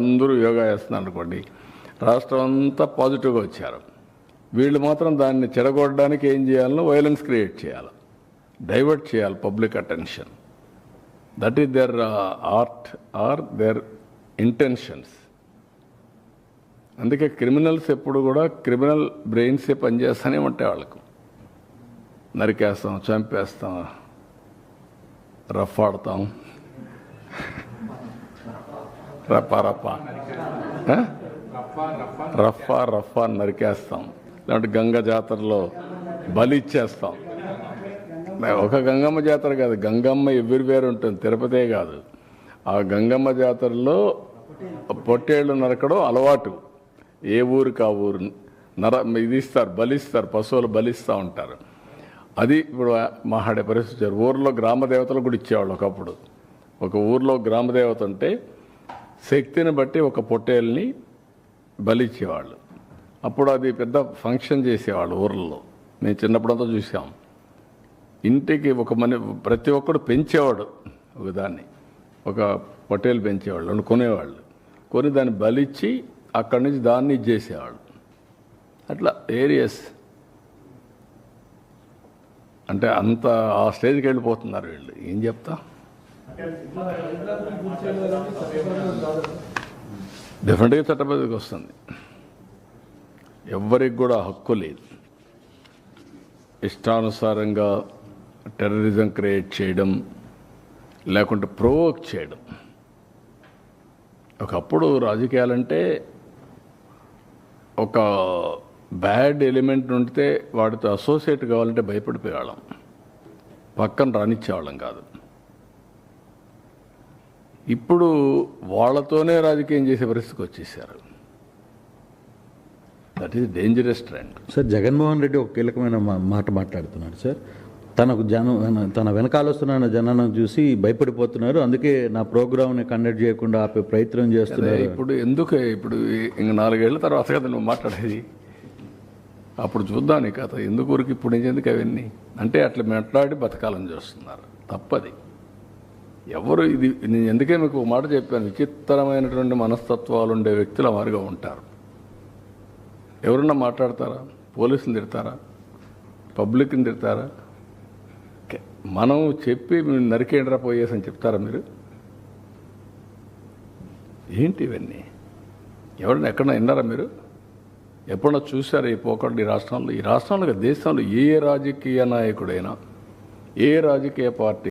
అందరూ యోగా చేస్తున్నారు అనుకోండి, రాష్ట్రం అంతా పాజిటివ్గా వచ్చారు. వీళ్ళు మాత్రం దాన్ని చెడగొట్టడానికి ఏం చేయాలో వైలెన్స్ క్రియేట్ చేయాలి, డైవర్ట్ చేయాలి public attention. That is their art are their intentions. అందుకే క్రిమినల్స్ ఎప్పుడు కూడా క్రిమినల్ బ్రెయిన్సే పనిచేస్తూనే ఉంటాయి. వాళ్ళకు నరికేస్తాం, చంపేస్తాం, రఫ్ ఆడతాం, రఫా నరికేస్తాం. లేదంటే గంగ జాతరలో బలి ఇచ్చేస్తాం. ఒక గంగమ్మ జాతర కాదు, గంగమ్మ ఎవ్రీవేర్ ఉంటుంది, తిరుపతే కాదు. ఆ గంగమ్మ జాతరలో పొట్టేళ్ళు నరకడం అలవాటు. ఏ ఊరికి ఆ ఊరు ఇది ఇస్తారు, బలిస్తారు, పశువులు బలిస్తూ ఉంటారు. అది ఇప్పుడు మాట్లాడే పరిస్థితి. ఊర్లో గ్రామ దేవతలు కూడా ఇచ్చేవాళ్ళు ఒకప్పుడు. ఒక ఊర్లో గ్రామదేవత ఉంటే శక్తిని బట్టి ఒక పొట్టేల్ని బలిచ్చేవాళ్ళు. అప్పుడు అది పెద్ద ఫంక్షన్ చేసేవాళ్ళు ఊర్లలో. మేము చిన్నప్పుడంతా చూసాం. ఇంటికి ఒక ప్రతి ఒక్కడు పెంచేవాడు ఒక దాన్ని, ఒక పొట్టేలు పెంచేవాళ్ళు, కొనేవాళ్ళు. కొని దాన్ని బలిచ్చి అక్కడి నుంచి దాన్ని ఇచ్చేసేవాళ్ళు. అట్లా ఏరియస్ అంటే అంత ఆ స్టేజ్కి వెళ్ళిపోతున్నారు వీళ్ళు. ఏం చెప్తా, డెఫినెట్గా చట్టబద్ధకి వస్తుంది. ఎవరికి కూడా హక్కు లేదు ఇష్టానుసారంగా టెర్రరిజం క్రియేట్ చేయడం, లేకుంటే ప్రొవోక్ చేయడం. ఒకప్పుడు రాజకీయాలంటే ఒక బ్యాడ్ ఎలిమెంట్ ఉంటే వాడితో అసోసియేట్ కావాలంటే భయపడిపోయేవాళ్ళం, పక్కన రానిచ్చేవాళ్ళం కాదు. ఇప్పుడు వాళ్ళతోనే రాజకీయం చేసే పరిస్థితికి వచ్చేసారు. That is dangerous trend. Sir, Jaganmohan Reddy ఒక కీలకమైన మాట మాట్లాడుతున్నారు సార్. తన వెనకాల వస్తున్న జనాన్ని చూసి భయపడిపోతున్నారు, అందుకే నా ప్రోగ్రామ్ని కండక్ట్ చేయకుండా ఆపే ప్రయత్నం చేస్తున్నారు. ఇప్పుడు ఎందుకు ఇప్పుడు ఇంక 4 ఏళ్ల తర్వాత కదా నువ్వు మాట్లాడేది, అప్పుడు చూద్దాం నీ కథ. ఎందుకు ఊరికి ఇప్పుడు ఎందుకు అవన్నీ అంటే అట్లా మాట్లాడి బతకాలని చూస్తున్నారు. తప్పది. ఎవరు ఇది నేను ఎందుకే మీకు ఒక మాట చెప్పాను, విచిత్రమైనటువంటి మనస్తత్వాలు ఉండే వ్యక్తులు మారిగా ఉంటారు. ఎవరన్నా మాట్లాడతారా? పోలీసులు తిడతారా? పబ్లిక్ని తిడతారా? మనం చెప్పి నరికేండ్రా పోయేసి అని చెప్తారా మీరు? ఏంటి ఇవన్నీ? ఎవరన్నా ఎక్కడన్నా విన్నారా మీరు? ఎప్పుడన్నా చూసారా ఈ పోకడ ఈ రాష్ట్రంలో? ఈ రాష్ట్రంలో దేశంలో ఏ రాజకీయ నాయకుడైనా, ఏ రాజకీయ పార్టీ